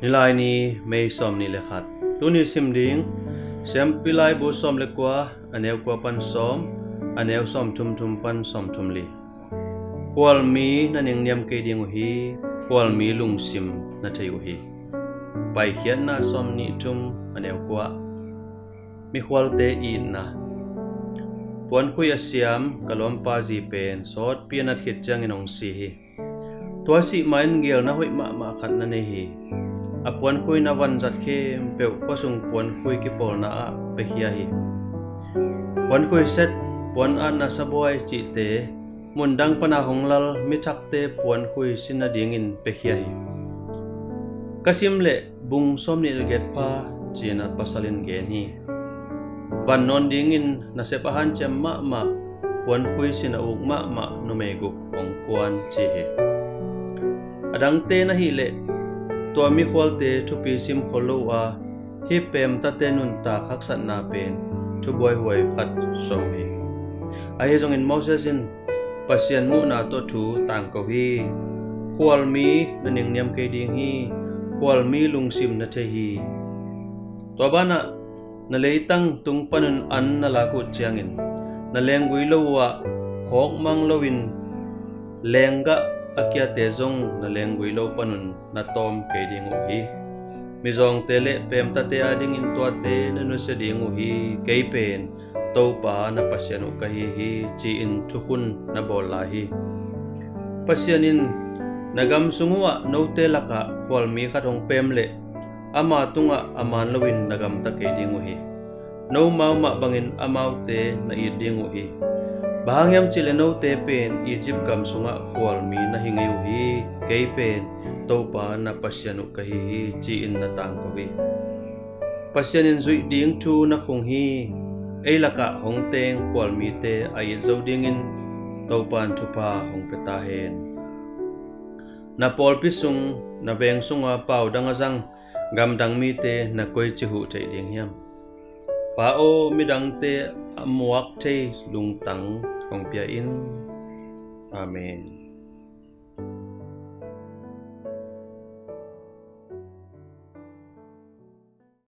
Nilai ni may som ni lekhat. Tuni simding siam pilai bu som lekwa aneu kwa pan som aneu som tum pan som tum li. Kwal mi na ning niam ke ding hi kwal mi lung sim na thei hi. Pai hian na som ni tum aneu kwa mi khwal te I na. Puan kuya siam kalom pa ji pen sot pianat hit chang inong si hi. Tua si main gel na hoi ma khat na nei hi. Apuan kuy na wan zat ke peu pasung puan kuy ki pol na pe hiya hi. Puan kuy set puan an na saboy chi te mundang panahong lal mi thak te puan kuy sin na dingin pe hiya hi. Kasim le bung som ni get pa china pasalin gen hi. Van non dingin na sepahan cham ma puan kuy sin uk ma no meguk ong kuan chi hi. Adang te na hi le tua mi khwal te thu pi sim kholo a hi pem ta te nun ta khak sat na pen thu boy hoi khat so hi a he jong in Moses in pasian mu na to thu tang ko hi khwal mi na ning niam ke ding hi khwal mi lung sim na the hi to bana na leitang tung panun an na la ku chiangin na lengui lo wa hok mang lowin lenga akia te zong na lengui lo panun na tom ke ding hi mi zong tele pem ta te ading in tua te na nu se ding hi ke pen to pa na pasian ka hi chi in thukun na bol la hi pasianin nagam sungwa no te laka kwal mi khatong pem le ama tunga aman lowin nagam ta ke ding hi no mau ma bangin amau te na I ding hi Bahangyam chileno te pen Egypt kam sunga kwal mi na hingayu hi kay pen topa na pasyanu kahi chi in na tang ko hi pasyanin zui ding thu na khung hi ay laka hong teng kwal mi te ay zo dingin topan thupa hong petahen na pol pisung na beng sunga pau dangazang gamdang mi te na koi chihu thai ding hiam pao midang te amuak thei lung tang Kong Pia In. Amen.